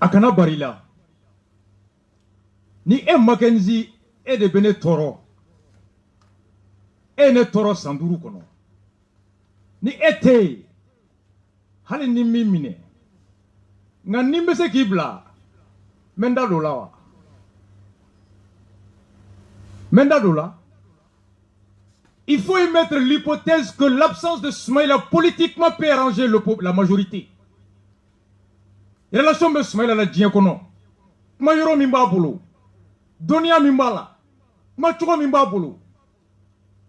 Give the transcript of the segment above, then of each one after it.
Akana barila. Ni Mackenzie et de bene toro. E ne toro sanduru kono. Ni ete. Hali ni mimine. Nga nimbese kibla. Menda dola wa. Menda dola. Il faut y mettre l'hypothèse que l'absence de Soumaïla politiquement peut arranger la majorité. Et la relation de Soumaïla la diakono. Ma yoro mimba bolo. Donia mimba la. Ma chouko mimba bolo.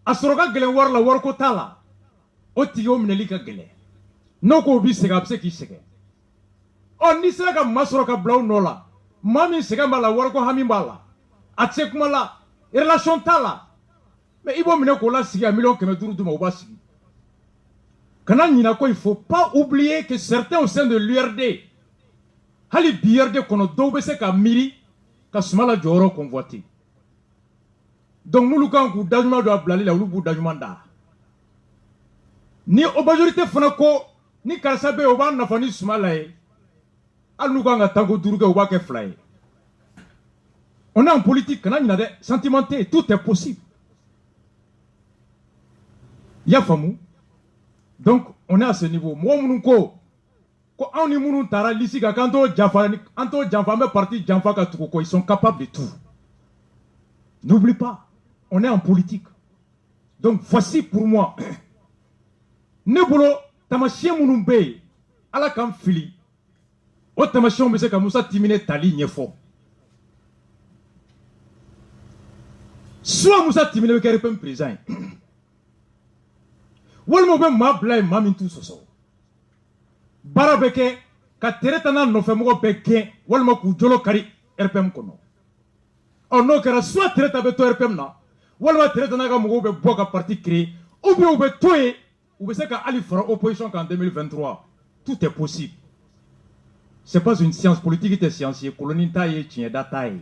Asoroka gelen war la war ko tala. Oti yo mineli ka gelen. Noko bi sega bse ki sege. On ni sera ka masoroka blau nola. Mami sega mala war ko hamimba la. Atse kuma la. Relation tala. Mais il faut que million que il ne faut pas oublier que certains au sein de l'URD, hali BRD kono dobe se ka miri ka sumala joro convoité. Donc nous lukan ku dajuma do ablali la lubu dajuma da. Ni o majorité fanako ni karsabe o ba na fani sumala e. Al lukan ga tango duruke o ba ke fly. On est en politique, quand on a des sentimentés, tout est possible. Yafamu. Donc, on est à ce niveau. Moi, ko on est mounou tara lisi ka kanto janfa me parti janfa ka tuko ils sont capables de tout. N'oublie pas, on est en politique. Donc, voici pour moi. Nebolo tamashien mounou be ala kam fili. O tamashien me se ka musa timine tali nyefo. Soit Moussa Timine qui est président. Walmo be ma blay mamintu soso. Barabeke ka teretana no femo beke walmo ku jolo kari RPM kono. On no kera soit tereta be to RPM na walmo teretana ga mo be boka parti créé ou bien ou be toye ou be se ka ali fera opposition qu'en 2023. Tout est possible. C'est pas une science politique, c'est science colonie taille tient dataille.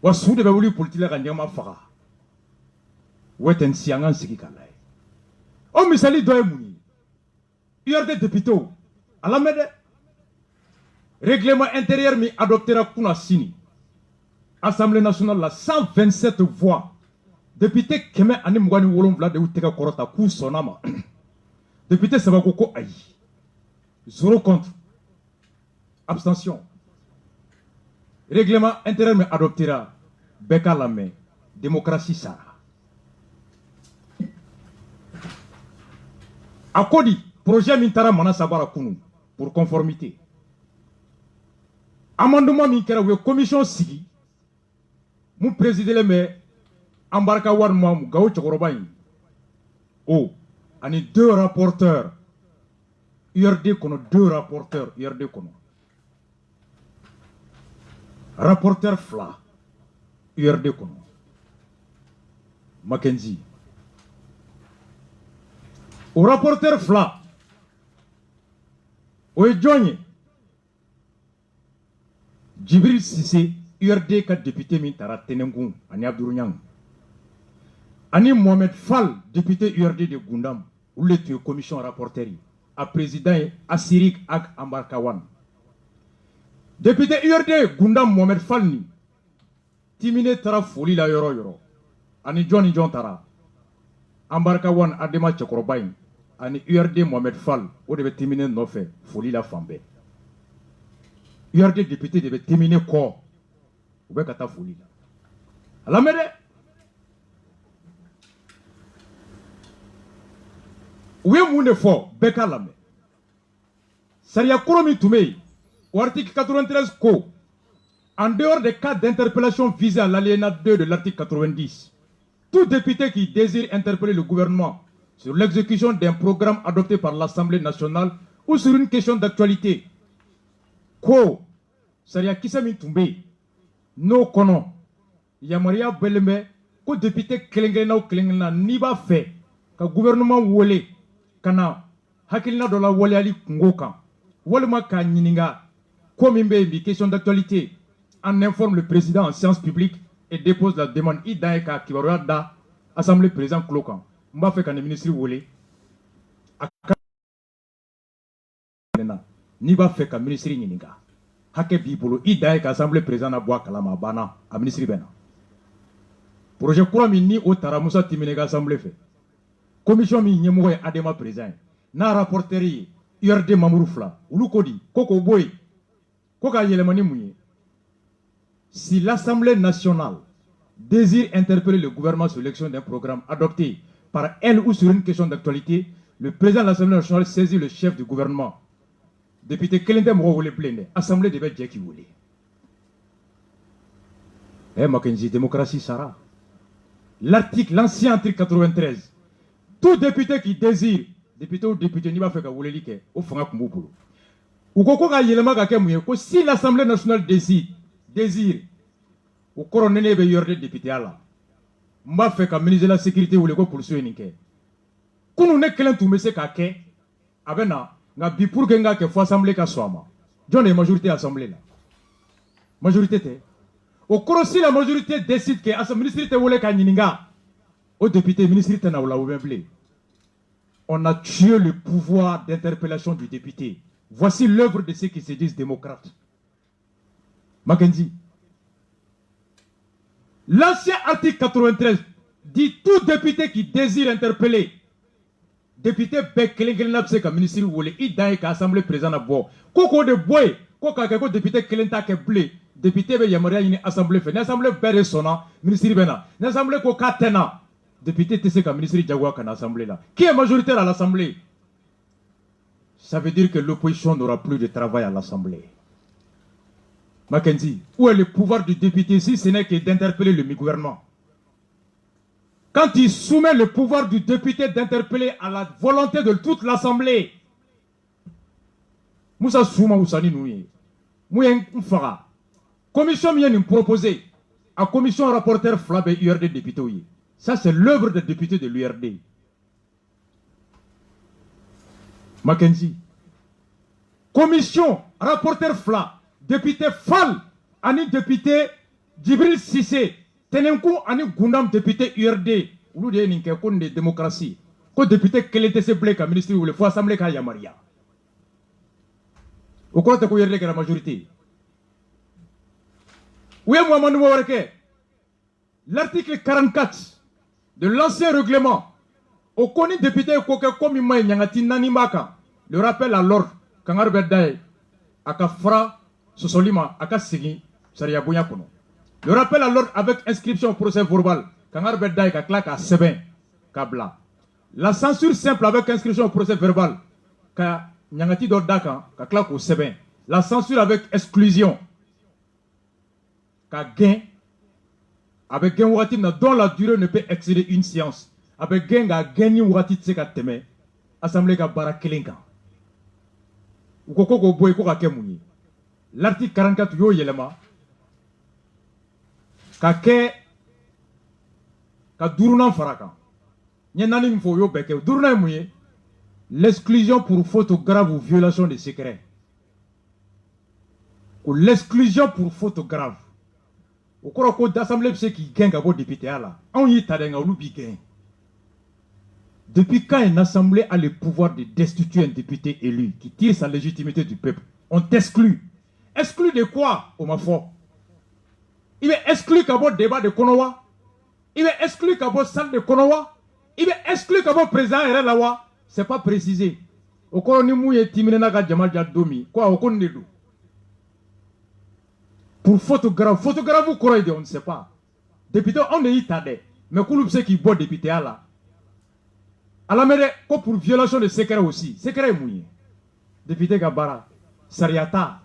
Wa su de be wuli politique la nyama fara. Weten siangan siki kalai. O misali doye muni. URD député à la mede. Règlement intérieur mi adoptera kuna sini. Assemblée nationale la 127 voix. Député keme ani mwani wolonvla de uteka korota ku sonama. Député Sabakoko ayi. 0 contre. Abstention. Règlement intérieur mi adoptera. Beka la main. Démocratie ça. Akodi, projet Mintara Mana Sabara Kunu, pour conformité. Amendement Minkara, oui, commission Sigi, mon président le maire, Ambarka Warmam, Gao Chokorobaï. Oh, on est 2 rapporteurs. URD Kono, 2 rapporteurs, URD Kono. Rapporteur Fla, URD Kono. Mackenzie. Au rapporteur Fla, au Edjonye, Djibril Sissé, URD 4 député Mintara Tenengoum, Ani Abdourounyang. Ani Mohamed Fall, député URD de Gundam, ou le commission rapporteur, à président Asirik Ag Ambarkawan. Député URD Gundam Mohamed Fall ni, Timine Tara Foli la Yoro Yoro, Ani Johnny John Tara, Ambarkawan Adema Chokorobaïn. Ani URD Mohamed Fall, ou devait terminer nos faits, folie la fambé. URD député devait terminer quoi? Ou bien kata folie là. À la merde. Où est mon effort? Beka la merde. Saria Kouromi Toumé, au article 93 co, en dehors des cas d'interpellation visés à l'alinéa 2 de l'article 90, tout député qui désire interpeller le gouvernement sur l'exécution d'un programme adopté par l'Assemblée nationale ou sur une question d'actualité. Ko, Saria Kisami Toumbe, no kono, Yamaria Beleme, ko député Kelengena ou Kelengena niba fait, que gouvernement wole, kana, Hakilina de la wole ali Kungoka, Wolma ka Nininga, ko mimbe bi question d'actualité, en informe le président en séance publique et dépose la demande Idaeka Kibaroada, Assemblée président Klokan. M'a fait qu'un ministre volé ni va faire qu'un ministre n'inga hake b'i bolo i dan ye ka assemblée président na bɔ a kalama a banna a ministre bɛ na projet kura min ni o taara Musa Timine ka assemblée fɛ commission min ɲɛmɔgɔ ye Adema président ye n'a rapporteur ye URD membre 2 olu ko di ko k'o bɔ yen ko k'a yɛlɛma ni mun ye si l'Assemblée nationale désire interpeller le gouvernement sur l'élection d'un programme adopté par elle ou sur une question d'actualité, le président de l'Assemblée nationale saisit le chef du gouvernement. Député Kelende Moro voulait plaindre. Assemblée devait dire qui voulait. Eh, Mackenzie, démocratie, Sarah. L'ancien article 93. Tout député qui désire, député ou député, n'y va faire qu'à voulait liker, au fond, à Kumboupolo. Ou quoi yelema ka kemouye, ko si l'Assemblée nationale désire, au coronel be yorde député ala. M'a fait qu'à ministre de la sécurité ou le ko poursuivre ninke. Kunu ne kelen tumbe se ka ke, abena, nga bi pour que nga ke fo assemblée ka soama. John est majorité assemblée là. Majorité te. Au cours si la majorité décide que assemblée ministre te wole ka nyininga, au député ministre te na wala ou blé. On a tué le pouvoir d'interpellation du député. Voici l'œuvre de ceux qui se disent démocrates. Mackenzie. L'ancien article 93 dit tout député qui désire interpeller. Député Bekelengel Napse ka ministre wole i dan ka assemblée président na bo. Koko de boy, koko ka ko député Kelenta ke blé. Député be yamaria ni assemblée fait. L'assemblée bere sona ministre bena. L'assemblée ko katena. Député tese ka ministre Jagwa ka na assemblée là. Qui est majoritaire à l'assemblée? Ça veut dire que l'opposition n'aura plus de travail à l'Assemblée. Mackenzie, où est le pouvoir du député si ce n'est que d'interpeller le gouvernement? Quand il soumet le pouvoir du député d'interpeller à la volonté de toute l'Assemblée, Moussa Souma Oussani Nouye, Mouyen Mfara, commission vient nous proposer, à commission rapporteur Flabé URD député. Ça c'est l'œuvre des députés de l'URD. Mackenzie. Commission, rapporteur Fla, député Fall, ani député Djibril Sissé, Tenenkou ani Gundam député URD, ou de ninke kon de démocratie, ko député Kelete se blé ka ministre ou le faut assemblée ka Yamaria. Au côté ko URD que la majorité. Oui, moi, l'article 44 de l'ancien règlement. Au connu député comme le rappel à l'ordre, quand Arbedaye, Aka Fra, Sosolima, Aka Sigi, Saria Boyakono. Le rappel à l'ordre avec inscription au procès verbal, quand Arbedaye, Kakla, Ka Seben, Kabla. La censure simple avec inscription au procès verbal, Ka Nyangati Dordaka, Kakla, Ko Seben. La censure avec exclusion, Ka Gain, avec Gain Watim, dont la durée ne peut excéder une séance. Avec gain ga gagné wati tseka teme assemblée ka bara kelenka ukoko ko boy ko ka kemuni l'article 44 yo yelema ka ke ka duruna faraka nyenani mfo yo beke duruna muye l'exclusion pour faute grave ou violation de secret ou l'exclusion pour faute grave au ko d'assemblée c'est qui gagne ka bo député ala on yi tadenga ou bi gagne. Depuis quand une assemblée a le pouvoir de destituer un député élu qui tire sa légitimité du peuple? On t'exclut. Exclu de quoi, Omafo? Il est exclu qu'à votre débat de Konowa. Il est exclu qu'à votre salle de Konowa. Il est exclu qu'à votre président Erelawa. Ce n'est pas précisé. Au Koronimu et Timinaka Jamal Jadomi. Quoi, au Kondedou? Pour photographe. Photographe ou quoi, on ne sait pas. Député, on est itadé. Mais Kouloup sait qui boit député là. À la mère, pour violation de secret aussi. Secret mouillé. Député Gabara, Sariata.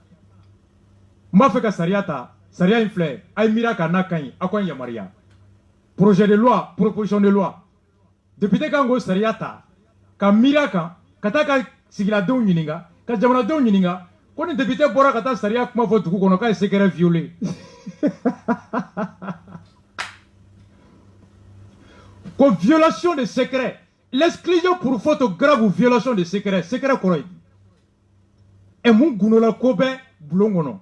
M'a fait que Sariata, Saria inflé, Aïmira Kanakaï, Akwan Yamaria. Projet de loi, proposition de loi. Député Kango Sariata, Kamiraka, Kataka Sigila Don Yininga, Kajamana Don Yininga, quand le député Bora Kata Saria, comment votre Kukonoka est secret violé. Comme violation de secret. L'exclusion pour faute grave ou violation de secret, secret quoi? Et mon gounola kobe blongono.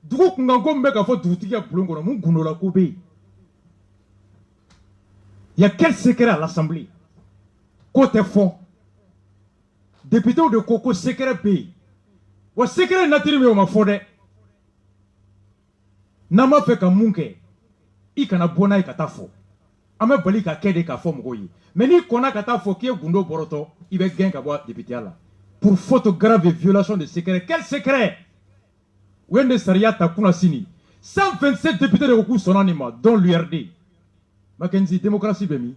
Dugu kungango mbeka fo dutiya blongono, mon gounola kobe. Il y a quel secret à l'Assemblée? Côté fond. Député de Koko secret pays. Ou secret nature mais on m'a fondé. n'a ma fait ka mun kɛ i kana bɔ n'a ye ka taa fɔ an bɛ bali ka kɛ de k'a fɔ mɔgɔw ye mais n'i kɔnna ka taa fɔ k'i ye gundo bɔrɔtɔ i bɛ gɛn ka bɔ député la pour faute grave et violation de secret. Quel secret? Où est le sariya ta kuna sini 127 députés de Oku son anima dont l'URD Mackenzie démocratie bemi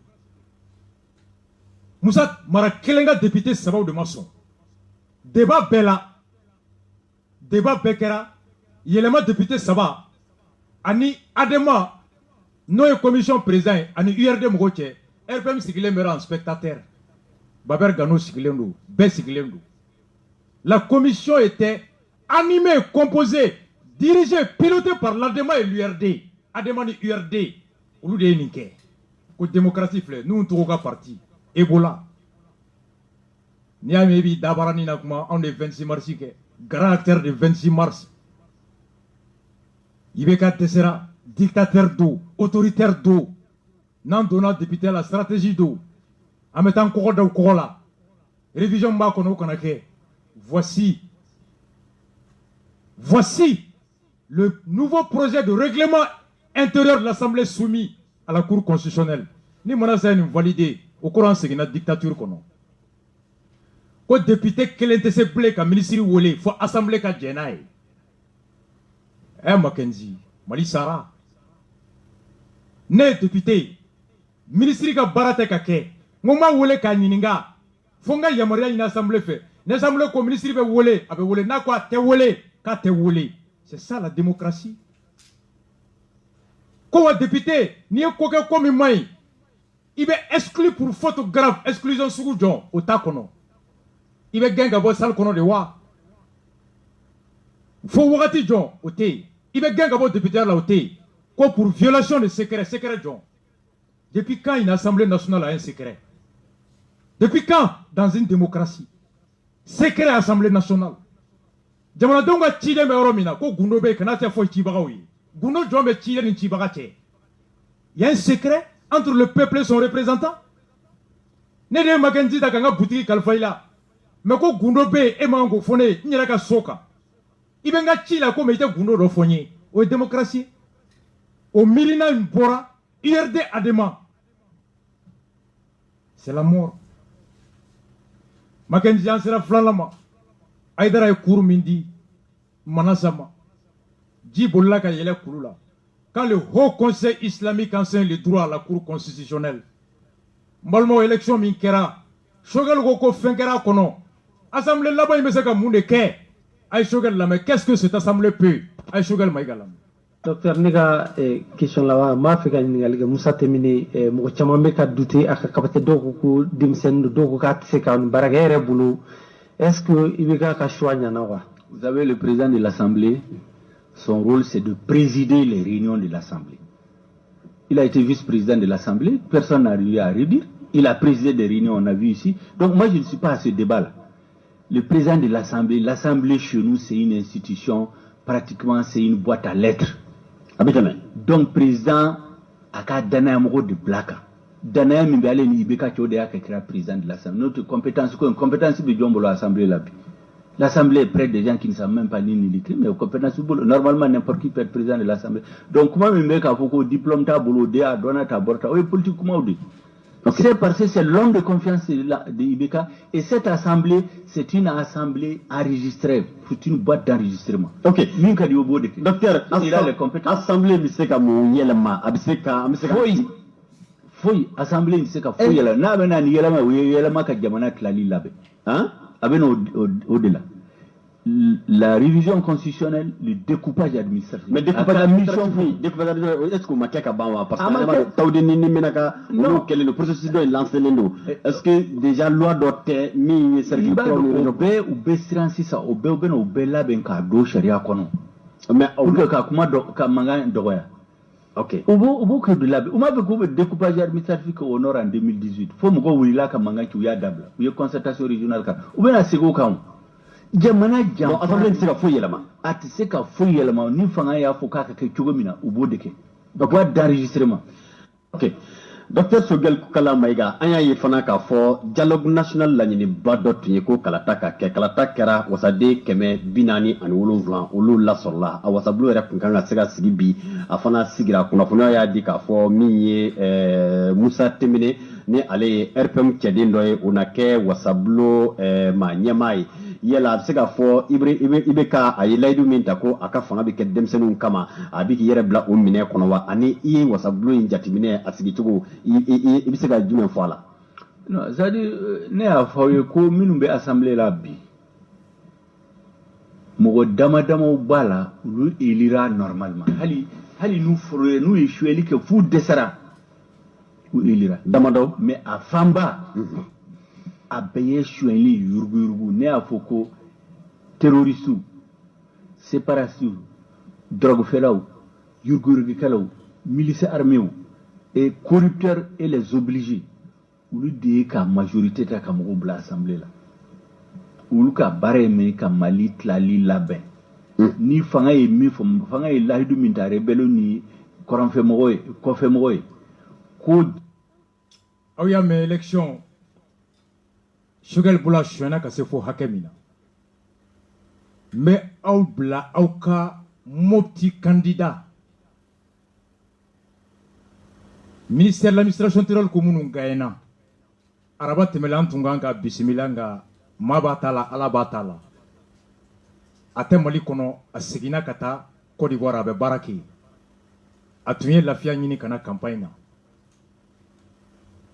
Moussa mara kelenga député sababu de maçon débat bela débat bekera yelema député saba ani adema no commission président ani URD mogoche RPM sigilen mera en spectateur Baber Gano sigilen do be sigilen do. La commission était animée, composée, dirigée, pilotée par l'ADEMA et l'URD. ADEMA et URD. Au lieu de Ninké. La démocratie, nous, nous avons parti. Ebola. Niamebi, Dabarani, Nakuma, on est 26 mars. Grand acteur de 26 mars. Ibeka Tessera, dictateur d'eau, autoritaire d'eau. N'en donnant député à la stratégie d'eau. En mettant Koroda ou Korola. Révision Makono Konake. Voici le nouveau projet de règlement intérieur de l'Assemblée soumis à la Cour constitutionnelle. Ni monasa ni validé au courant de la dictature. Quand député Kelentese Blake a ministre Wole, faut Assemblée ka Jenaï. Mackenzie, Mali Sara. Ne député, ministre ka Barate Kake, Moma Wole ka Nininga, Fonga Yamaria une assemblée fait. L'assemblée communiste va voler, n'a quoi te voler, qu'à te voler. C'est ça la démocratie. Quand un député, ni un coquin comme moi, il va exclure pour faute grave, exclusion sous John, au tacono. Il va gagner à salle kono de wa. Faut voir John, au thé. Il va gagner à député là au thé. Quoi pour violation de secret John. Depuis quand une assemblée nationale a un secret? Depuis quand dans une démocratie? Secret Assemblée nationale. Jamana donga chide me oromina ko gundo be kana te fo chibagawi. Gundo jombe chide ni chibagache. Il y a un secret entre le peuple et son représentant. Ne de Mackenzie da kanga boutique kalfaila. Mais ko gundo be e mango fone nyera ka soka. Ibenga chila ko mete gundo do fonye. O démocratie. O milina mbora IRD adema. C'est la mort. Mackenzie en sera flalama. Aïdara Kourou Mindi, Manasama. Djiboula Kayele Kouroula. Quand le Haut Conseil islamique enseigne le droit à la Cour constitutionnelle, Malmo élection Minkera, Shogal Goko Fenkera Kono, Assemblée là-bas, il me sait Moune Ke, Aïe Shogal Lame, qu'est-ce que cette assemblée peut? Aïe Shogal Maïgalam. Docteur Nega, question là-bas, Mafika Nigalige, Moussa Temine, Mouchamameka douté à Kapate Doku, Dimsen, Doku Kat Sekan, Baragere Boulou. Est-ce que Ibeka Kachouanya Nawa? Vous savez, le président de l'Assemblée, son rôle c'est de présider les réunions de l'Assemblée. Il a été vice-président de l'Assemblée, personne n'a arrivé à redire. Il a présidé des réunions, on a vu ici. Donc moi je ne suis pas à ce débat-là. Le président de l'Assemblée, l'Assemblée chez nous c'est une institution, pratiquement c'est une boîte à lettres. Donc président, Aka Danayamogo de Blaka. Danaya Mimbale ni Ibeka Chodea qui est président de l'Assemblée. Notre compétence, une compétence de Djombolo l'Assemblée là. L'Assemblée est près des gens qui ne savent même pas lire ni l'écrire, mais compétence normalement n'importe qui peut être président de l'Assemblée. Donc comment Mimbeka Foko diplôme ta bolo de a donné ta borta, oui politique comment on dit. C'est parce que c'est l'homme de confiance de Ibeka et cette assemblée c'est une assemblée enregistrée, c'est une boîte d'enregistrement. Ok. Docteur, il a les compétences. Assemblée biseka mo yelma, abiseka. Foy assemblée biseka foy yela. Na bena ni yelma ka jamana klali labe. Hein? Abeno au-delà. La révision constitutionnelle, le découpage administratif. Mais découpage administratif, est-ce que vous m'avez parce que non, quel est le processus de lancer les noms? Est-ce que déjà loi doit être mise sur le pays ou bestransi ça au béoben au bella benka do sharia kono. Mais au que ka kuma do ka manga doya. Ok. Au que de la ou ma be découpage administratif au nord en 2018. Faut mo go wila ka manga ki ya dabla. Ou concertation régionale ka. Ou ben a sego ka. Jamana jam assemblée c'est ka foye lama ati se ka foye lama ni fanga ya fo ka ke chogomina ubodeke boîte d'enregistrement. Ok. Docteur Sogel Kukala Maïga, anya ye fana k'a fɔ dialogue national laɲiniba dɔ tun ye ko kalata ka kɛ kalata kɛra wasaden 477 olu lasɔrɔla a wasabulu yɛrɛ kun kan ka se ka sigi bi a fana sigira kunnafoniya y'a di k'a fɔ min ye Musa Temene ni ale ye RPM cɛden dɔ ye o na kɛ wasabulu ma ɲɛmaa ye yala a bɛ se k'a fɔ i bɛ ka a ye layidu min ta ko a ka fanga bɛ kɛ denmisɛnninw kama a bɛ k'i yɛrɛ bila o minɛ kɔnɔ wa ani i ye wasabulu in jateminɛ a sigicogo i bɛ se ka jumɛn fɔ a la. Non, c'est-à-dire ne y'a fɔ aw ye ko minnu bɛ assemblée la bi mɔgɔ dama damaw b'a la olu élira normalement hali n'u ye suyɛli kɛ f'u dɛsɛra u élira damadɔ mais a fanba a bɛɛ ye suyɛli yuruguyurugu ne y'a fɔ ko terroristes séparatistes drogefɛlaw yuruguyurugukɛlaw milices armés et corrupteurs et les obligés olu de ye ka majorité ta ka mɔgɔw bila assemblée la olu ka baara ye min ka Mali tilali labɛn ni fanga ye min fɔ fanga ye lahidu min ta rebelle ni kɔrɔnfɛmɔgɔw ye kɔfɛmɔgɔw ye ko aw y'a mɛn élection Sogɛl bolo a sonyɛna ka se fo hakɛ min na n bɛ aw bila aw ka Mopti candidat ministère de l'administration territoriale ko minnu gagné araba tɛmɛlen an tun kan ka bisimila nka maa b'a ta la ala b'a ta la a tɛ Mali kɔnɔ a seginna ka taa Côte d'Ivoire a bɛ baara kɛ a tun ye lafiya ɲini ka na campagne na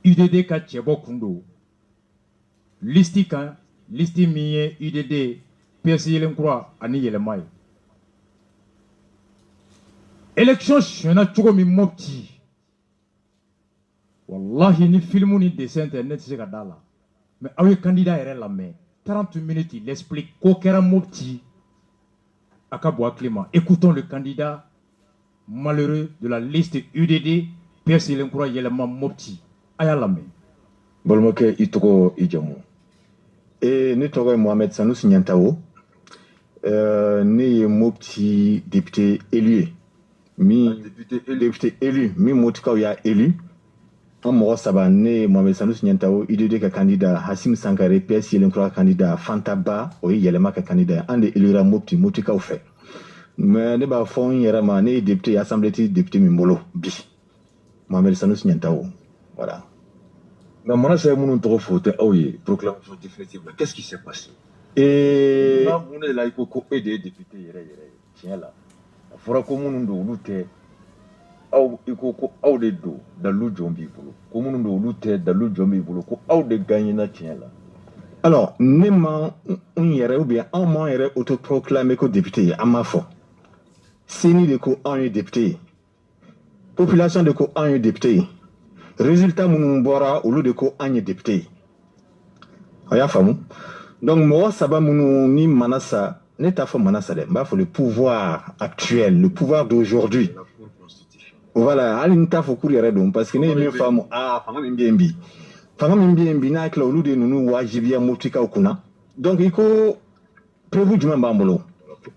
UDD ka cɛbɔ kun don listi kan listi min ye UDD PS Yelenkura ani yɛlɛma ye élection sonyɛna cogo min Mopti wallahi ni filmu ni dessin tɛ ne tɛ se ka da la mais aw ye candidat yɛrɛ lamɛn 30 minutes il explique ko kɛra Mopti a ka bɔ hakili ma écoutons le candidat malheureux de la liste UDD PS Yelenkura yɛlɛma Mopti a y'a lamɛn. Balimakɛ i tɔgɔ i jamu ne tɔgɔ ye Mohamed Sanusi Ɲantawo ne ye Mopti député élu député élu min Moptikaw y'a élu an mɔgɔ saba ne ye Mohamed Sanusi Ɲantawo IDD ka candidat Hasim Sankare PS Yelenkura candidat Fanta Ba o ye yɛlɛma ka candidat ye an de élira Moptikaw fɛ mais ne b'a fɔ n yɛrɛ ma ne ye député assemblée ti député min bolo bi Mohamed Sanusi Ɲantawo voilà. Mais moi, c'est mon tour faute. Oh, proclamation définitive. Qu'est-ce qui s'est passé? Et on est là, il faut aider les députés. Tiens là. Il faudra que nous nous lutter. Il faut que des dos dans le jombi bolo. Comme nous nous lutter dans le jombi bolo. Que des gagnants na tiens là. Alors, nema on yere ou bien on m'a yere autoproclamé comme député à ma foi. Séni de ko un député. Population de ko un député. Résultat mon bora au lieu de ko un député. Aya famu. Donc moi ça va mon ni manasa n'eta fa manasa de ba faut le pouvoir actuel, le pouvoir d'aujourd'hui. Voilà, alinta faut courir donc parce que ne me femme fanga mbembi. Fanga mbembi na kla au lieu de nous wajibia Moptikaw kuna. Donc il faut prévu du même bambolo.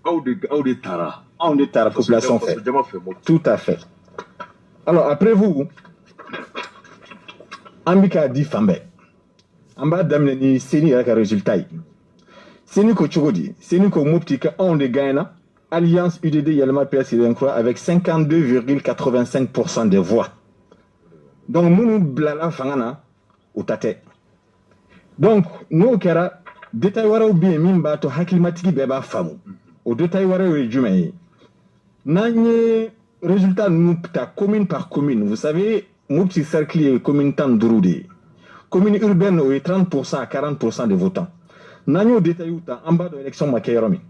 Au de tara. On est à la population fait. Tout à fait. Alors après vous Ambika di fambe. Amba damne ni seni yaka résultat yi. Seni ko chogodi, seni ko Moptika on de Ghana, Alliance UDD Yelema PS Yelenkura avec 52,85% des voix. Donc nous blala fangana au tate. Donc nous kera détail wara bien mimba to haklimatiki beba famu. Au détail wara we jumai. Nanye résultat nous ta commune par commune. Vous savez Mopti cercle commune Tandourou. Commune urbaine, 30% à 40% de votants. Nanyo détail en bas de l'élection Makayeromi.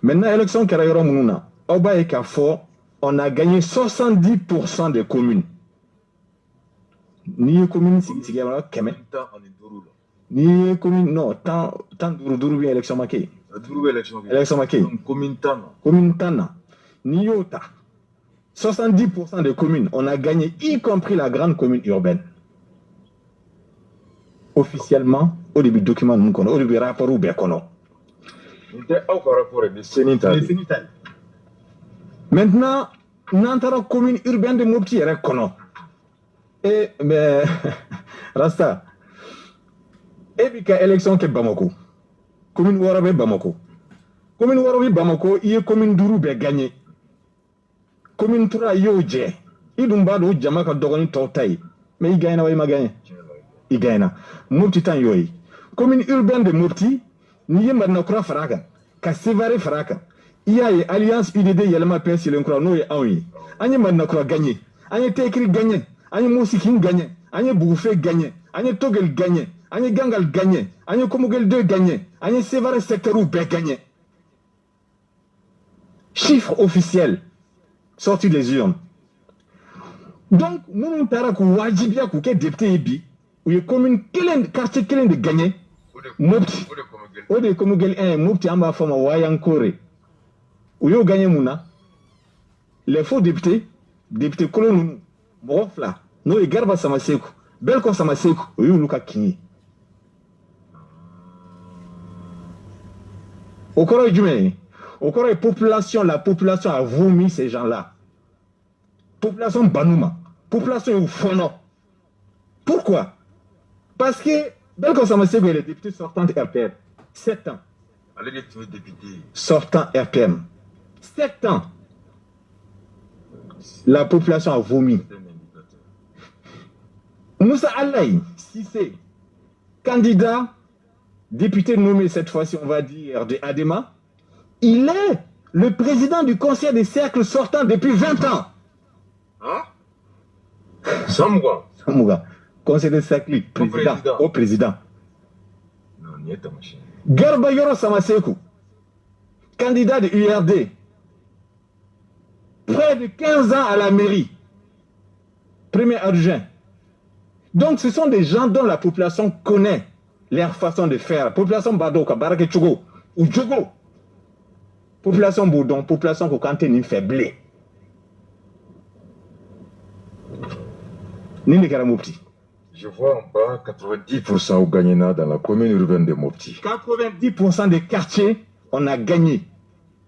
Maintenant, l'élection Karayeromi, Oba et Kafo, on a gagné 70% des communes. Ni commune, c'est Keme. Ni commune, non, Tandourou bien élection Makaye. Élection Makaye. Commune Tana. Commune Tana. Ni Yota. 70% des communes, on a gagné, y compris la grande commune urbaine. Officiellement, au début document, au début rapport ou bien kono. Maintenant, n'entend commune urbaine de Mopti est kono. Et, mais, Rasta, et puis, élection qui est Bamako. Commune Warabe Bamako. Commune Warabe Bamako, il y a commune Dourou be gagné. Commune 3, il y a Odje. Il y a un Jamaka Dogoni Tortaï. Mais il gagne, il m'a gagné. Il gagne. Mopti tan yoy. Commune urbaine de Mopti, il y a Madnakura Faraka. Ka Sévaré Faraka. Il y a une alliance UDD, il y a le PS, il y a un chrono et un oui. Anye Madnakura gagné. Anye Tekri gagné. Anye Moussikin gagné. Anye Bouffé gagné. Anye Togel gagné. Anye Gangal gagné. Anye Komugel 2 gagné. Anye Sévaré secteur ou bé gagné. Chiffre officiel sorti des urnes. Donc, nous avons wajibia pour que député bi, ou les communes, quartier de gagner, Mopti, ou de Komugel 1, Mopti Amba Fama Wayankore, ou yo gagné Mouna, les faux députés colons, Morofla, no Garba Samaseku, Belko Samaseku, ou yo Luka Kini. Au cours du mai, au cours de la population a vomi ces gens-là. Population Banouma, population Fono. Pourquoi? Parce que Belko Samaseku est le député sortant de RPM. 7 ans. Allez, les députés. Sortant RPM. 7 ans. La population a vomi. Moussa Alaï, si c'est candidat, député nommé cette fois-ci, on va dire, de Adema, il est le président du conseil des cercles sortant depuis 20 ans. Hein? Samouga. Samouga. Conseil des cercles, président. Au président. Non, n'y est pas machin. Garba Yoro Samaseku, candidat de URD, près de 15 ans à la mairie, premier adjoint. Donc ce sont des gens dont la population connaît leur façon de faire. Population Badoka, Barake Tchogo, ou Djogo. Population Boudon, population Kokante ni faible. Nini Kara Mopti. Je vois en bas 90% au Gagnena dans la commune urbaine de Mopti. 90% des quartiers, on a gagné.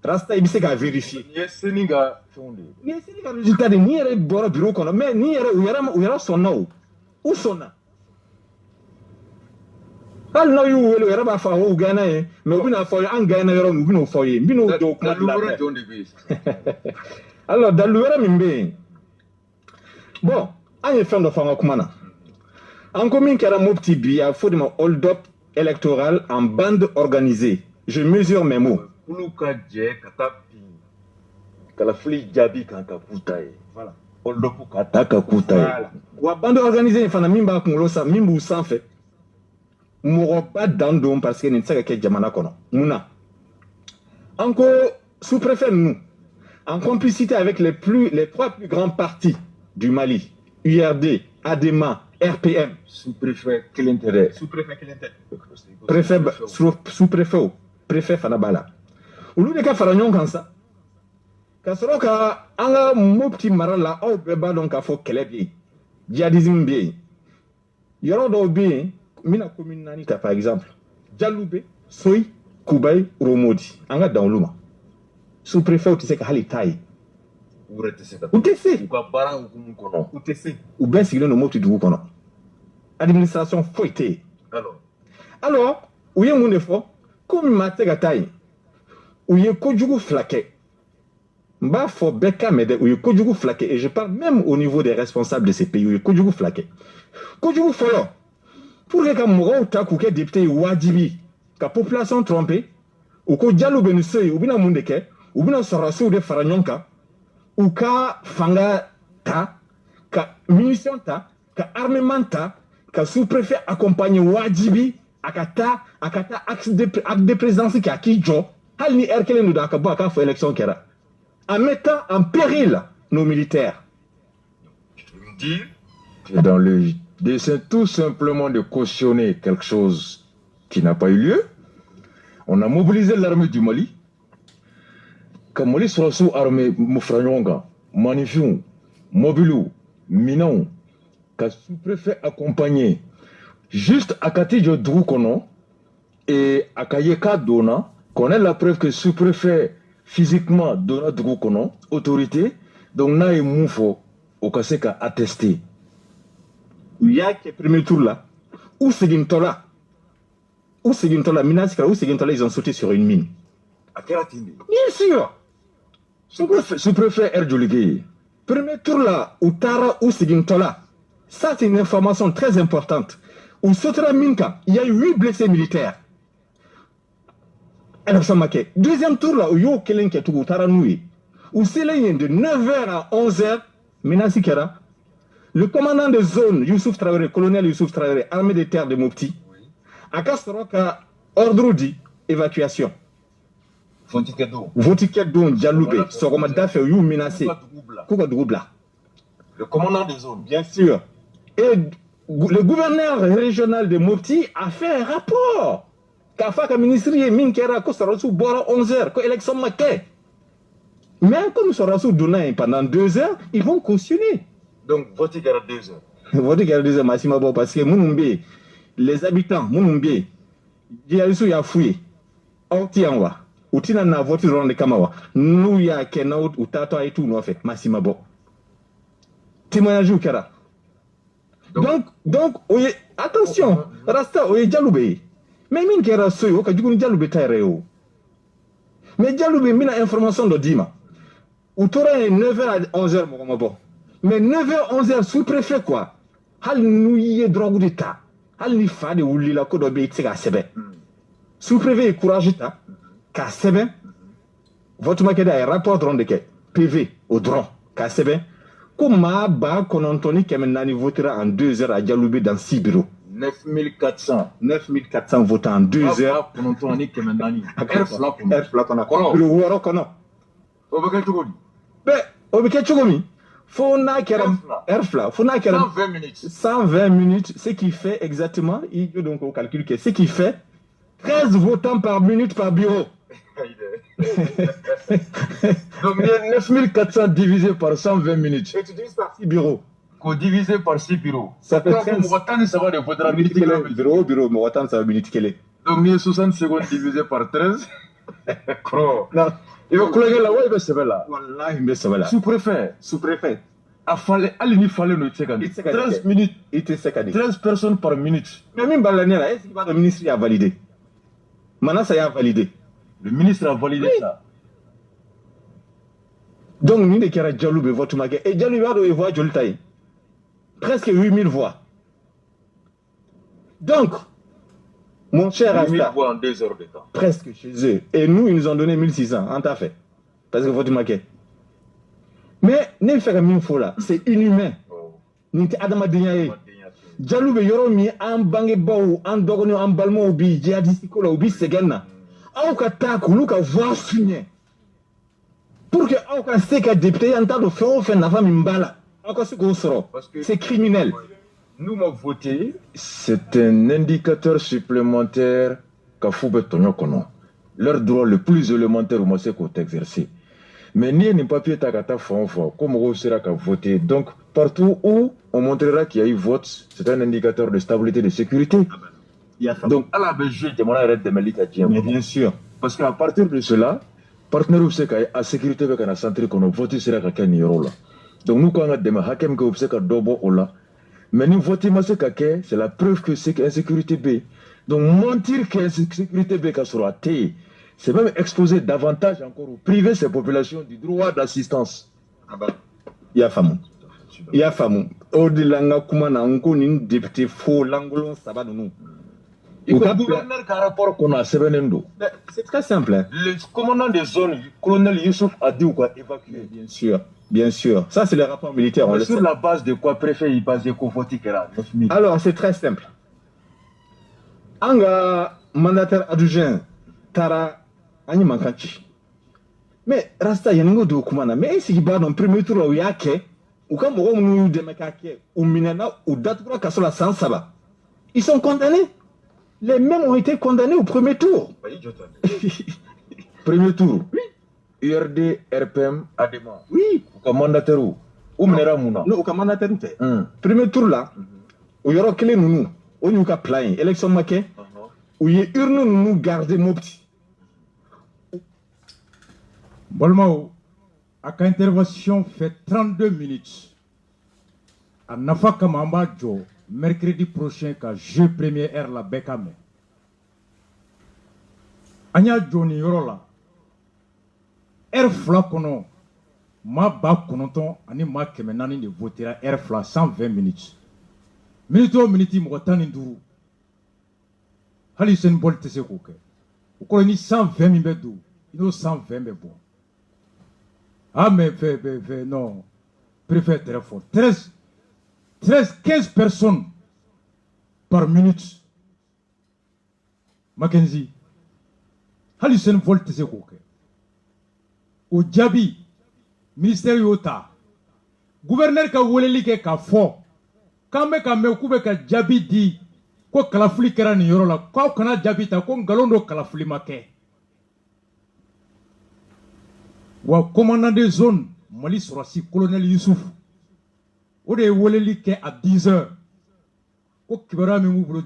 Rasta Ibisek a vérifié. Ni Sénégal fondé. Ni Sénégal résultat de ni yere bora bureau kono, mais ni yere uyara sonna ou. Où sonna? Al no yu welo yara ba fa wo gana e, mais ubina fa an gana yoro ubina fa ye. Bino do kuma la. Alors dans le mimbe. Bon, an ye fendo fa ngakumana. En commune Kara Mopti bi a faut de mon hold up électoral en bande organisée. Je mesure mes mots. Uluka je katapi. Kala fli jabi kanka kutaye. Voilà. Hold up kataka kutaye. Voilà. Wa bande organisée fana mimba kunlo sa mimbu sans fait. Moroba dandom parce que ne sait que jamana kono. Muna. Encore sous-préfet nous en complicité avec les 3 plus grands partis du Mali, URD, Adema, RPM. Sous-préfet quel intérêt? Préfet sous-préfet préfet Fanabala. Ulu de ka faranyon kan sa. Ka soro ka anga Mopti marala au beba donc a fo kelebi. Djihadisme bi. Yoro do bi mina commune nani ta par exemple. Djaloube, Soy, Koubay, Romodi. Anga downluma. Sous-préfet tu sais ka hali tai. UTC. UTC. Ou bien si no Mopti du kono. Administration foité. Alors, où est mon effort? Comme Matega taille. Où est Kojugu flaqué. Mba fo beka mede où est Kojugu flaqué. Et je parle même au niveau des responsables de ces pays où est Kojugu flaqué. Kojugu folo. Pour que Moura ou Takouke député Wadibi, ka population trompée, ou ko Diallo Benusei, ou bina Mundeke, ou bina Sorasu de Faranyonka, ou ka Fanga ta, ka munition ta, ka armement ta, ka sous-préfet accompagné Wadibi, akata acte de présidence qui a Kijo, halni erkele nous d'akabo aka fo élection kera. En mettant en péril nos militaires. Dans le dessein tout simplement de cautionner quelque chose qui n'a pas eu lieu, on a mobilisé l'armée du Mali. Comme Mali soit sous armée Moufranyonga, Manifiou, Mobilou, Minon, qu'a sous-préfet accompagné juste à Katidjo Droukono et à Kayeka Dona, qu'on ait la preuve que sous-préfet physiquement Dona Droukono, autorité, donc n'a eu moufo au Kaseka attesté. il y a que premier tour là, où Seguintola, Minasikra, où Seguintola, ils ont sauté sur une mine. À Keratindi. Bien sûr. Sous-préfet Erjoligé. Premier tour là, où Tara, où Seguintola, ça c'est une information très importante. Où sautera Minka, il y a eu 8 blessés militaires. Deuxième tour là, où Yo Kelenketou, où Tara Noui, où c'est de 9h à 11h, Minasikra, le commandant de zone, Youssouf Traoré, colonel Youssouf Traoré, armée des terres de Mopti, a Kastoroka, ordre dit évacuation. Votikedo Djaloubé, Soromada fait you menacé. Kouka Doubla. Le commandant de zone. Bien sûr. Et le gouverneur régional de Mopti a fait un rapport. Kafaka ministre Minkera Kostarasu Bora 11h, ko élection maquet. Mais comme Sorasu Douna pendant 2 heures, ils vont cautionner. Donc, voter à 2 heures. Voter à 2 heures, Massima Bo, parce que Mounumbe, les habitants, Mounumbe, Dialissou ya fouillé. Ortianwa. Outina na voté dans le Kamawa. Nous ya Kenaut ou Tato et tout, nous a fait Massima Bo. Témoignage ou Kera. Donc, oui, attention, Rasta, oui, Djaloubé. Mais min Kera Soyo, Kajugun Djaloubé Taireo. Mais Djaloubé, mina information de Dima. Ou t'aurais 9h à 11h, mon bon. Mais 9h, 11h, sous-préfet quoi. Hal nous y est drogue d'état. Hal ni fa de ouli la kodo be tsega sebe. Sous-préfet est courageux ta. Ka sebe. Votre makeda est rapport drone de ke. PV au drone. Ka sebe. Kuma ba konontoni kemenani votera en 2 heures à Djaloubé dans 6 bureaux. 9400. 9400 votants en 2 heures. Konontoni kemenani. Air flakona. Le woro kono. Obeke Tugoli. Ben, obeke Tchogomi. Fona Kerem, Erfla, Fona Kerem. 120 minutes. 120 minutes, ce qui fait exactement, donc on calcule que ce qui fait 13 votants par minute par bureau. Donc il y a 9400 divisé par 120 minutes. Et tu divises par 6 bureaux. Qu'on divisé par 6 bureaux. Ça fait 13. Ça va de voter à minute. Bureau, Mouratan, ça va minute quelle est. Donc il y a 60 secondes divisé par 13. Non. Il va coller là, ouais, il va se faire là. Wallah, il va se faire là. Sous-préfet. Il fallait nous 13 minutes. 13 personnes par minute. Mais même Balanera, est-ce que le ministre a validé? Maintenant, ça y a validé. Le ministre a validé ça. Donc, nous, les Kera Djaloubé, votre mague, et Djaloubé a de voix Djoltaï. Presque 8000 voix. Donc, mon cher Asta, 8000 voix en 2 heures de temps. presque chez eux. Et nous, ils nous ont donné 1600, en t'a fait. Parce que votre maquet. Mais, ne faire une fois là, c'est inhumain. N'était Adama Dignaye. Djaloubé Yoromi, en Bangebao, en Dogoni, en Balmo, Obi, Djihadistiko, Obi, Segana. Aouka Takou, Luka, voix signé. Pour que Aouka Seka député, en tas de feu, on fait une femme imbala. C'est criminel. Nous avons voté, c'est un indicateur supplémentaire qu'a Foubet Tonyokono. Leur droit le plus élémentaire au Mosé qu'on exercé. Mais ni un papier tagata font comme on sera qu'à voter. Donc, partout où on montrera qu'il y a eu vote, c'est un indicateur de stabilité et de sécurité. Donc, à la Belgique, je arrête de me dire. Mais bien sûr. Parce qu'à partir de cela, partenaire où c'est qu'il y a sécurité avec un centre qu'on a voté, c'est là qu'il y a un là. Donc, nous, quand on a des hakem qui ont fait un dobo là, mais nous votons, c'est la preuve que c'est insécurité B. Donc, mentir qu'il y a insécurité B sur la T, c'est même exposer davantage encore ou priver ces populations du droit d'assistance. Il y a famou. Il y a famou. Au-delà, comment on a un député faux, l'angolon, ça va de nous. Il y a un gouverneur qui a un rapport qu'on a, c'est très simple. Hein. Le commandant des zones, le colonel Youssouf a dit quoi évacuer. Bien sûr, bien sûr. Ça, c'est le rapport militaire. On sur la base de quoi préfet il base de Kofoti Kera. Alors, c'est très simple. Anga mandataire adjoint Tara Ani Mankanchi. Mais Rasta Yango de Kumana, mais si il bat dans le premier tour où il y a que, ou quand on de Makake, ou Minana, ou Datura Kasola Sansaba, ils sont condamnés. Les mêmes ont été condamnés au premier tour. Premier tour. Oui. URD, RPM, Adema. Oui. Ou mandataire ou Menera Mouna. Non, ou mandataire. Premier tour là, où il y aura que les nounous, où il y a plein, élection maquée, où il y a urne nous garder Mopti. Bolmao, à intervention fait 32 minutes. À Nafa Kamamba Joe, mercredi prochain ka jeu première heure la bɛɛ ka mɛn an y'a jɔ nin yɔrɔ la heure 2 kɔnɔ maa 9,000 ani maa 400 de votera heure 2 120 minutes minute o minute mɔgɔ 15 hali Usain Bolt tɛ se k'o kɛ o kɔrɔ ni 120 min bɛ don i n'o 120 bɛ bɔ ah mais non préfet très fort 15 personnes par minute Mackenzie hali Usain Bolt tɛ se k'o kɛ o jaabi ministère y'o ta gouverneur ka weleli kɛ k'a fɔ k'an bɛ ka mɛn k'u bɛ ka jaabi di ko kalafili kɛra nin yɔrɔ la k'aw kana jaabi ta ko nkalon don kalafili ma kɛ wa commandant de zone Mali sɔrɔsi colonel Yusuf o de ye weleli kɛ à 10 heures ko kibaruya min b'u bolo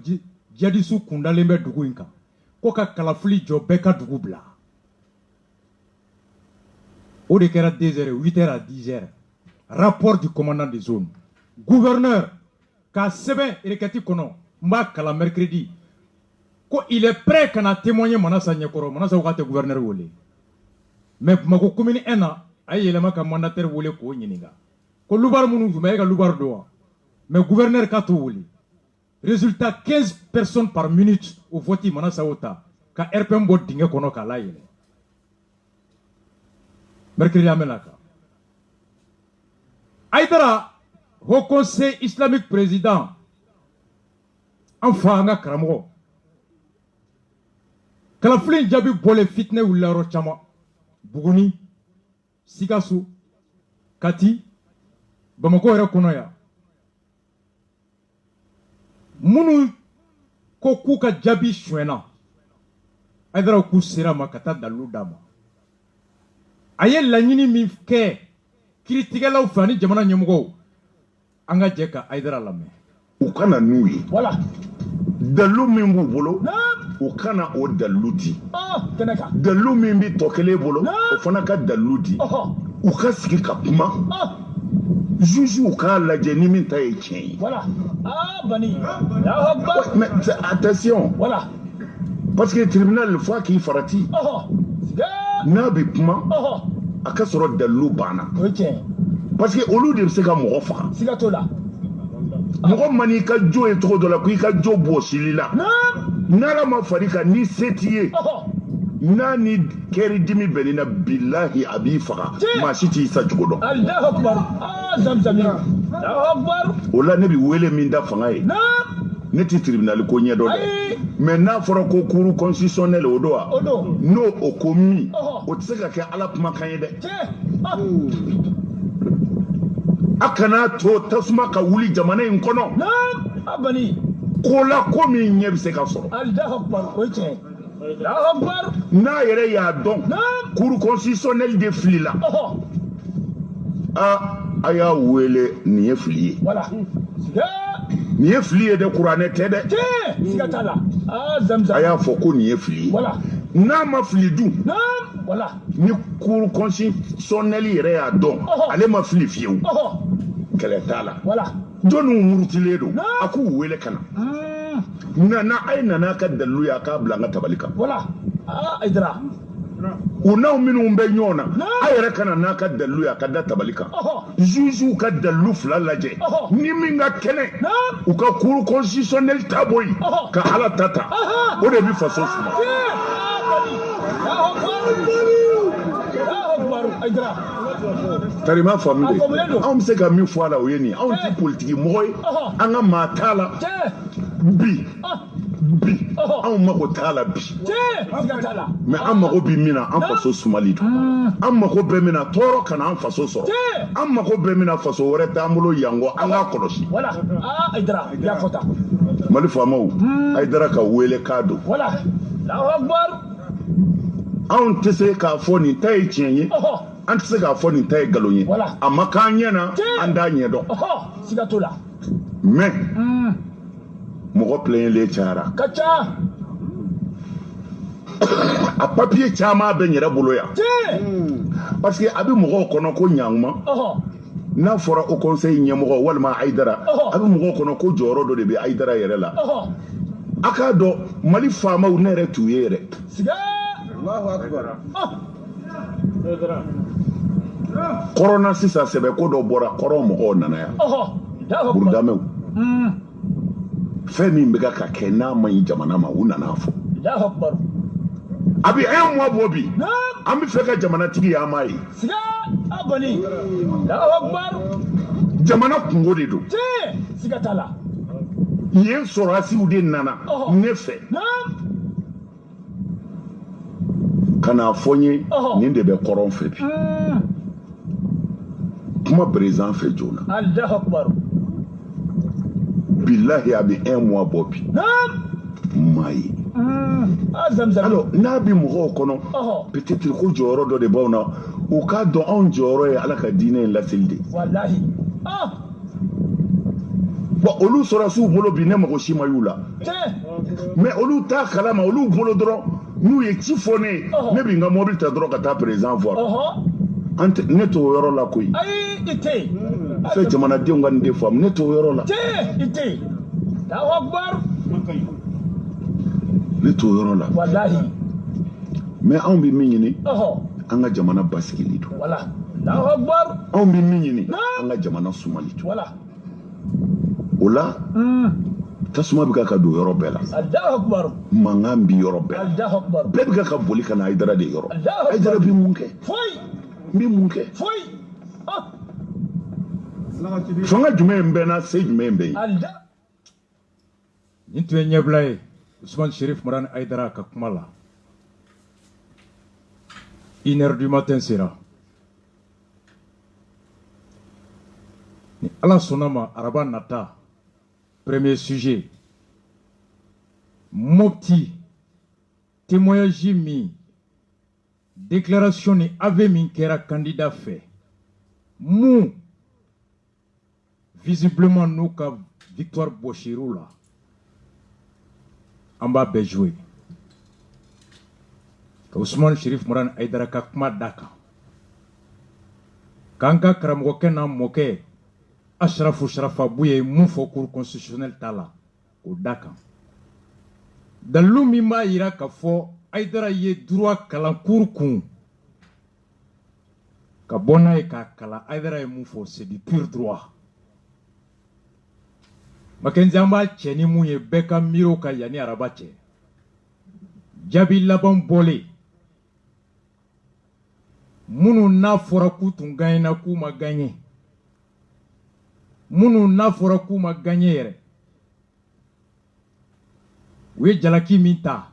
jihadistu kundalen bɛ dugu in kan ko ka kalafili jɔ bɛɛ ka dugu bila o de kɛra 2 heures 8 heures à 10 heures rapport du commandant de zone gouverneur k'a sɛbɛn requête kɔnɔ n b'a kalan mercredi ko il est prêt ka na témoigner Manasa ɲɛkɔrɔ Manasa ko k'a tɛ gouverneur wele mais Bamako commune 1 na a ye yɛlɛma ka mandataire wele k'o ɲininka ko lubar minnu tun bɛ e ka lubar don wa mais gouverneur k'a t'o wele résultat 15 personnes par minute au vote Manasa o ta ka RPM bɔ dingɛ kɔnɔ k'a la yɛlɛ mercredi an bɛna kan Aïdara Haut Conseil islamique président an fa an ka karamɔgɔ kalafili jaabi bɔlen fitinɛ wulila yɔrɔ caman Buguni Sikaso Kati Bamako yɛrɛ kɔnɔ yan minnu ko k'u ka jaabi suɲɛna Aïdara k'u sera ma ka taa dalilu d'a ma a ye laɲini min kɛ kiiritigɛlaw fɛ ani jamana ɲɛmɔgɔw an ka jɛ ka Aïdara lamɛn u kana n'u ye voilà dalilu min b'u bolo u kana o dalilu di dalilu min bɛ tɔ kelen bolo o fana ka dalilu di u ka sigi ka kuma juge k'a lajɛ ni min ta ye tiɲɛ ye voilà bani mais attention voilà parce que tribunal fo a k'i farati n'a bɛ kuma a ka sɔrɔ dalilu banna parce que olu de bɛ se ka mɔgɔ faga siga t'o la mɔgɔ man n'i ka jo ye cogo dɔ la ko i ka jo bɔsili la n'ala ma far'i kan ni se t'i ye n'a ni kɛri dimi bɛnni na bilahi a b'i faga maa si t'i sa cogo dɔn o la ne bɛ wele min da fanga ye ne tɛ tribunal ko ɲɛdɔn dɛ mais n'a fɔra ko cour constitutionnelle o don wa n'o o ko min o tɛ se ka kɛ ala kumakan ye dɛ a kana to tasuma ka wuli jamana in kɔnɔ ko la ko min ɲɛ bɛ se ka sɔrɔ n'a yɛrɛ y'a dɔn cour constitutionnelle de filila a y'a wele nin ye fili ye nin ye fili ye dɛ kuranɛ tɛ dɛ a y'a fɔ ko nin ye fili ye n'a ma fili dun ni cour constitutionnelle yɛrɛ y'a dɔn ale ma fili fiyewu kɛlɛ t'a la jɔnniw murutilen don a k'u wele ka na a ye nana ka dalilu ye a k'a bila an ka tabali kan u n'aw minnu bɛ ɲɔgɔn na a yɛrɛ ka na n'a ka dalilu ye a ka da tabali kan juges ka dalilu 2 lajɛ ni min ka kɛnɛ u ka cour constitutionnelle ta bɔ yen ka ala ta ta o de bɛ faso suma tarima faamu de anw bɛ se ka min fɔ a la o ye nin ye anw tɛ politiki mɔgɔ ye an ka maa t'a la bi anw mago t'a la bi mais an mago bɛ min na an faso sumali don an mago bɛ min na tɔɔrɔ kana an faso sɔrɔ an mago bɛ min na faso wɛrɛ t'an bolo yan kɔ an k'a kɔlɔsi mali faamaw Aïdara ka wele k'a don anw tɛ se k'a fɔ nin ta ye tiɲɛ ye an tɛ se k'a fɔ nin ta ye nkalon ye a ma k'an ɲɛ na an t'a ɲɛ dɔn mais mɔgɔ plaignelen cayara a papier caman bɛ n yɛrɛ bolo yan parce que a bɛ mɔgɔw kɔnɔ ko ɲankuma n'a fɔra au conseil ɲɛmɔgɔ walima Aïdara a bɛ mɔgɔw kɔnɔ ko jɔyɔrɔ dɔ de bɛ Aïdara yɛrɛ la a k'a dɔn Mali faamaw ne yɛrɛ t'u ye yɛrɛ kɔrɔna sisan sɛbɛko dɔ bɔra kɔrɔ mɔgɔw nana yan burudamɛw fɛn min bɛ ka kɛ n'a ma ɲi jamana ma u nana fɔ a bɛ un mois bɔ bi an bɛ fɛ ka jamanatigi ye an m'a ye jamana kungo de don yen sɔrɔdasiw de nana ne fɛ ka n'a fɔ n ye nin de bɛ kɔrɔn fɛ bi kuma président fɛ joona billahi a bɛ un mois bɔ bi m'a ye alors n'a bɛ mɔgɔw kɔnɔ peut-être ko jɔyɔrɔ dɔ de b'anw na u k'a dɔn anw jɔyɔrɔ ye ala ka diinɛ in laseli de bon olu sɔrɔdasiw bolo bi ne mago si ma y'u la mais olu t'a kalama olu bolo dɔrɔn n'u ye ci fɔ ne ye ne bɛ n ka mobile ta dɔrɔn ka taa président voir ne t'o yɔrɔ la koyi fɛ jamanadenw ka nin de faamu ne t'o yɔrɔ la ne t'o yɔrɔ la mais anw bɛ min ɲini an ka jamana basigili don anw bɛ min ɲini an ka jamana sumali don o la tasuma bɛ ka don yɔrɔ bɛɛ la mankan bɛ yɔrɔ bɛɛ la bɛɛ bɛ ka boli ka na Aïdara de yɔrɔ Aïdara bɛ mun kɛ n bɛ mun kɛ fanga jumɛn bɛ n na se jumɛn bɛ yen nin tun ye ɲɛbila ye Ousmane Cherif Marani Aïdara ka kuma la 1h du matin sera ni ala sɔnna ma araba nata premier sujet Mopti témoignage min déclaration ni avait min kɛra candidat fɛ mun visiblement n'u ka victoire bɔsir'u la an b'a bɛɛ jouer ka Ousmane Cherif Marani Aïdara ka kuma d'a kan k'an ka karamɔgɔkɛ n'a mɔkɛ Ashrafu Sharafabu ye mun fɔ cour constitutionnel ta la k'o d'a kan dalilu min b'a yira k'a fɔ Aïdara ye droit kalan cour kun ka bɔ n'a ye k'a kalan Aïdara ye mun fɔ c'est du pur droit Makenzi an b'a cɛ ni mun ye bɛɛ ka miiriw ka yanni araba cɛ jaabi laban bɔlen minnu n'a fɔra k'u tun gagnena k'u ma gagné minnu n'a fɔra k'u ma gagné yɛrɛ u ye jalaki min ta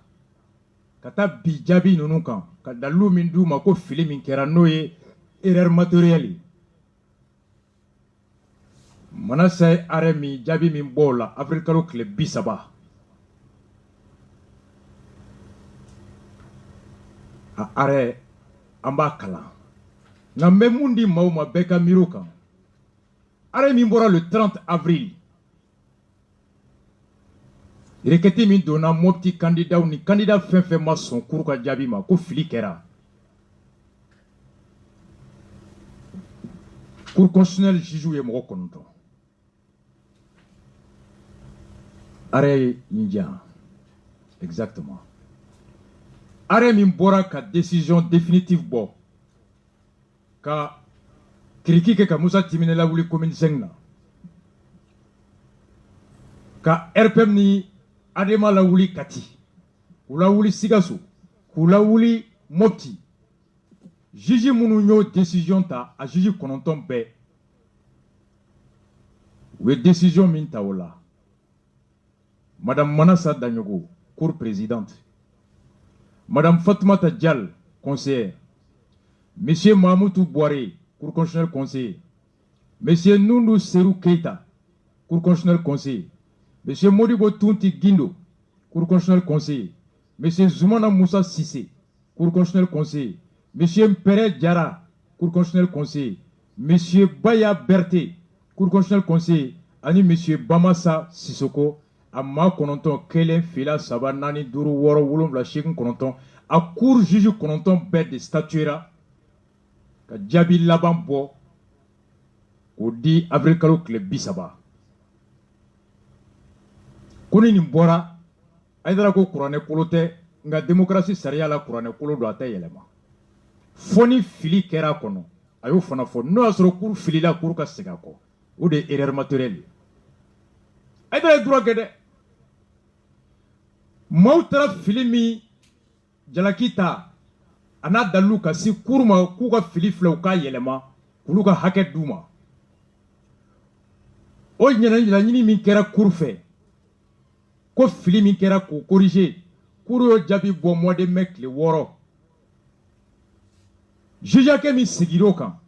ka taa bi jaabi ninnu kan ka dalilu min d'u ma ko fili min kɛra n'o ye erreur matérielle ye Manasa ye arrêt min jaabi min bɔ o la avril kalo tile 30 a arrêt an b'a kalan nka n bɛ mun di maaw ma bɛɛ ka miiriw kan arrêt min bɔra le 30 avril requête min donna Mopti candidat ni candidat fɛn fɛn ma sɔn cour ka jaabi ma ko fili kɛra cour constitutionnel juge ye mɔgɔ 9 arrêt Indien exactement arrêt min bɔra ka décision définitive bɔ ka kiriki kɛ ka Musa Timine lawuli commune 5 na ka RPM ni Adema lawuli Kati k'u lawuli Sikaso k'u lawuli Mopti juge minnu y'o décision ta a juge 9 bɛɛ u ye décision min ta o la Madame Manassa Danyogo, cour présidente. Madame Fatoumata Dial, conseillère. Monsieur Mahmoudou Boire, cour constitutionnel conseiller. Monsieur Noundou Serou Keita, cour constitutionnel conseiller. Monsieur Modibo Tounti Guindo, cour constitutionnel conseiller. Monsieur Zoumana Moussa Sissé, cour constitutionnel conseiller. Monsieur Mpere Diara, cour constitutionnel conseiller. Monsieur Baya Berté, cour constitutionnel conseiller. Ani Monsieur Bamassa Sissoko, a maa 9 1 2 3 4 5 6 7 8 9 a cour juge 9 bɛɛ de statuera ka jaabi laban bɔ k'o di avril kalo tile 30 ko ni nin bɔra Haidara ko kuranɛ kolo tɛ nka démocratie sariya la kuranɛ kolo don a tɛ yɛlɛma fo ni fili kɛra a kɔnɔ a y'o fana fɔ n'o y'a sɔrɔ kuru filila kuru ka segin a kɔ o de ye erreur matérielle ye Haidara ye droit kɛ dɛ maaw taara fili min jalaki ta a n'a dalilu ka se kuru ma k'u ka fili filɛ u k'a yɛlɛma k'olu ka hakɛ d'u ma o laɲini min kɛra kuru fɛ ko fili min kɛra k'o corriger kuru y'o jaabi bɔ mois de mai tile 6 juge hakɛ min sigir'o kan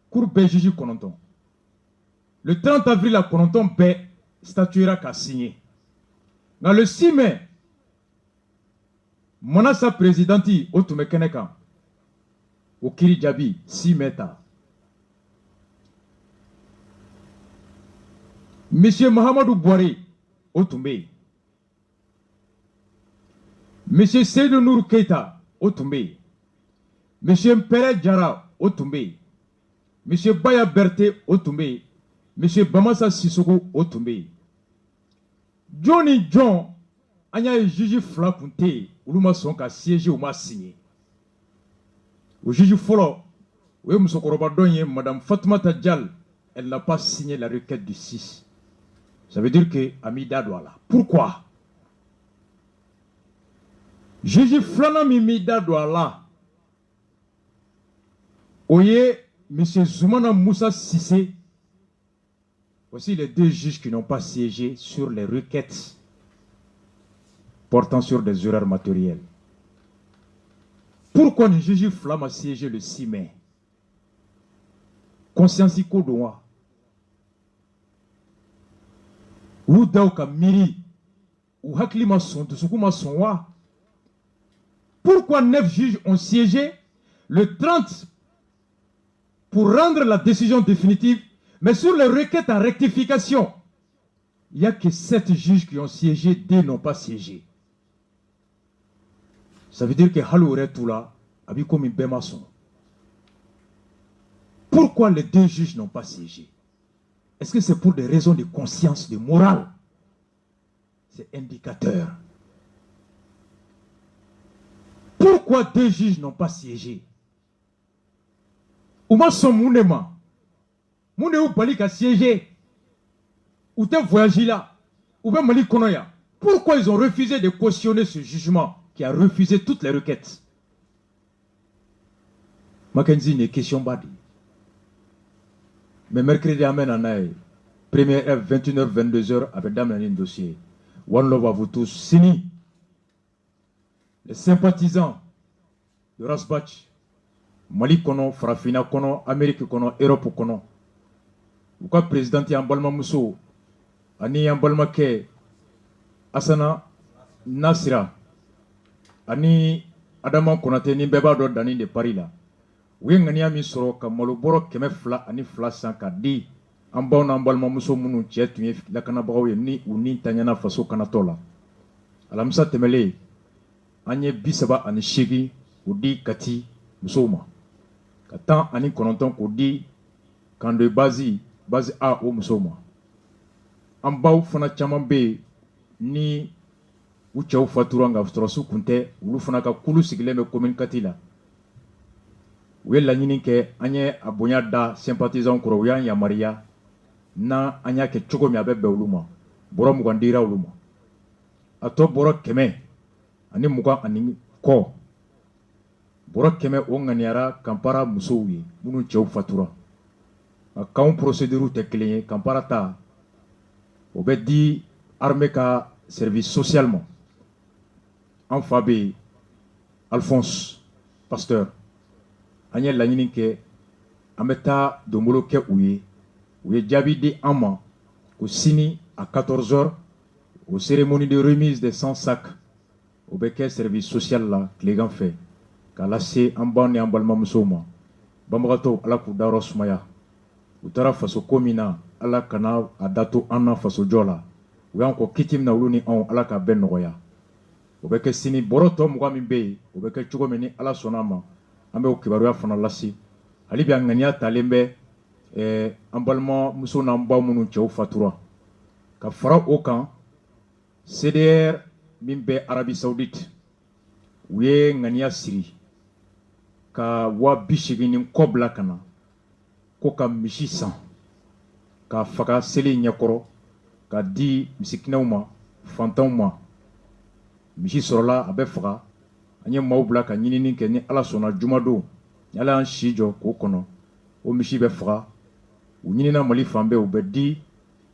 kuru bɛɛ juge 9 le 30 avril la 9 bɛɛ statuera k'a signer nka le 6 mai Manasa présidenti o tun bɛ kɛnɛ kan o kiri jaabi 6 mai ta Monsieur Mahamadou Bouhari o tun bɛ yen Monsieur Seydou Nourou Keita o tun bɛ yen Monsieur Mpere Diarra o tun bɛ yen Monsieur Baya Berté o tun bɛ yen Monsieur Bamasa Sissoko o tun bɛ yen John ni John an y'a ye juge fila kun tɛ yen olu ma sɔn ka siéger u ma signer o juge fɔlɔ o ye musokɔrɔba dɔ ye Madame Fatoumata Dial elle n'a pas signé la requête du 6 ça veut dire que a m'i da don a la pourquoi juge filanan min m'i da don a la o ye Monsieur Zoumana Moussa Cissé aussi les deux juges qui n'ont pas siégé sur les requêtes portant sur des erreurs matérielles. Pourquoi le juge Flamme a siégé le 6 mai? Conscience iko doa. Ou dauka miri. Ou hakli ma son, tusuku ma son wa. Pourquoi 9 juges ont siégé le 30 pour rendre la décision définitive, mais sur les requêtes en rectification, il n'y a que 7 juges qui ont siégé, 2 n'ont pas siégé. Ça veut dire que Halo Retoula a vu comme une bémaçon. Pourquoi les 2 juges n'ont pas siégé? Est-ce que c'est pour des raisons de conscience, de morale? C'est indicateur. Pourquoi 2 juges n'ont pas siégé? Ouma son mounema. Moune ou bali ka siégé. Ou t'es voyagé là. Ou bien Mali Konoya. Pourquoi ils ont refusé de cautionner ce jugement qui a refusé toutes les requêtes? Mackenzie n'est question badi. Mais mercredi amène en aïe. Première F 21h 22h avec Dame Lanine dossier. One Love à vous tous. Sini. Les sympathisants de Rasbach. Mali kono, Farafina kono, Amérique kono, Europe kono. Ou quoi président Yambalma Mousso. Ani Yambalma Ke. Asana Nasira. Ani Adama Konate ni beba do dani de Paris là. Ouye ngani ami soro ka maloboro keme fla ani fla sanka di ambaw na ambalma muso munu cɛ tun ye lakanabagaw ye ni u ni tanyana faso kanatɔ la alamisa tɛmɛlen an ye 38 k'o di Kati musow ma ka 19 k'o di Kandoyi base A o musow ma an baw fana caman bɛ yen ni u cɛw fatura nka sɔrɔsiw kun tɛ olu fana ka kulu sigilen bɛ commune Kati la u ye laɲini kɛ an ye a bonya da sympathisants kɔrɔ u y'an yamaruya na an y'a kɛ cogo min a bɛ bɛn olu ma bɔrɔ 20 dira olu ma a tɔ bɔrɔ 100 ani 20 ani kɔ bɔrɔ 100 o ŋaniyara Kampala musow ye minnu cɛw fatura a kanw procédure tɛ kelen ye Kampala ta o bɛ di armée ka service social ma an fa bɛ yen Alphonse Pasteur an ye laɲini kɛ an bɛ taa donbolo kɛ u ye jaabi di an ma ko sini à 14h au cérémonie de remise des 100 sacs o bɛ kɛ service social la tilegan fɛ k'a lase an baw ni an balimamusow ma banbagatɔw ala k'u dayɔrɔ sumaya u taara faso ko min na ala kana a dato an na faso jɔ la u y'an kɔ kiti min na olu ni anw ala k'a bɛɛ nɔgɔya o bɛ kɛ sini bɔrɔ tɔ 20 min bɛ yen o bɛ kɛ cogo min ni ala sɔnna a ma an bɛ o kibaruya fana lase hali bi a ŋaniya talen bɛ an balima muso n'an ba minnu cɛw fatura ka fara o kan CDR min bɛ Arabi Saoudite u ye ŋaniya siri ka 80,000 kɔ bila ka na ko ka misi san ka faga seli ɲɛkɔrɔ ka di misikinɛw ma fantanw ma misi sɔrɔla a bɛ faga an ye maaw bila ka ɲinini kɛ ni Ala sɔnna jumadon ni Ala y'an si jɔ k'o kɔnɔ o misi bɛ faga u ɲinina Mali fan bɛɛ u bɛ di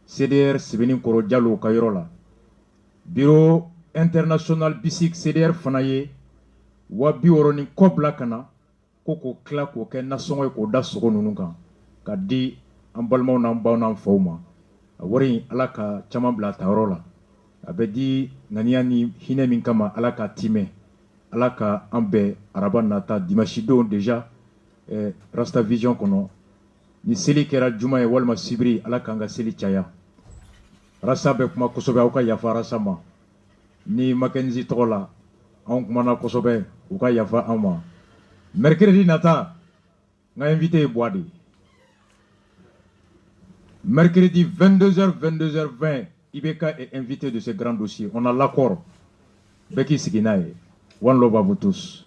CDR Sebenikɔrɔ Jalo ka yɔrɔ la bureau international bisik CDR fana ye 60,000 kɔ bila ka na ko k'o tila k'o kɛ nasɔngɔ ye k'o da sogo ninnu kan ka di an balimaw n'an baw n'an faw ma a wari in Ala ka caman bila a tayɔrɔ la a bɛ di ŋaniya ni hinɛ min kama Ala ka timɛ Ala ka an bɛɛ araba nata dimanche don déjà Rasta Vision kɔnɔ ni seli kɛra juma ye walima sibiri Ala k'an ka seli caya Rasta bɛ kuma kosɛbɛ aw ka yafa Rasta ma ni Mackenzie tɔgɔ la anw kumana kosɛbɛ u ka yafa an ma mercredi nata n ka invité ye Boadi mercredi 22h 22h20 IBK est invité de ce grand dossier on a l'accord bɛɛ k'i sigi n'a ye one love à vous tous.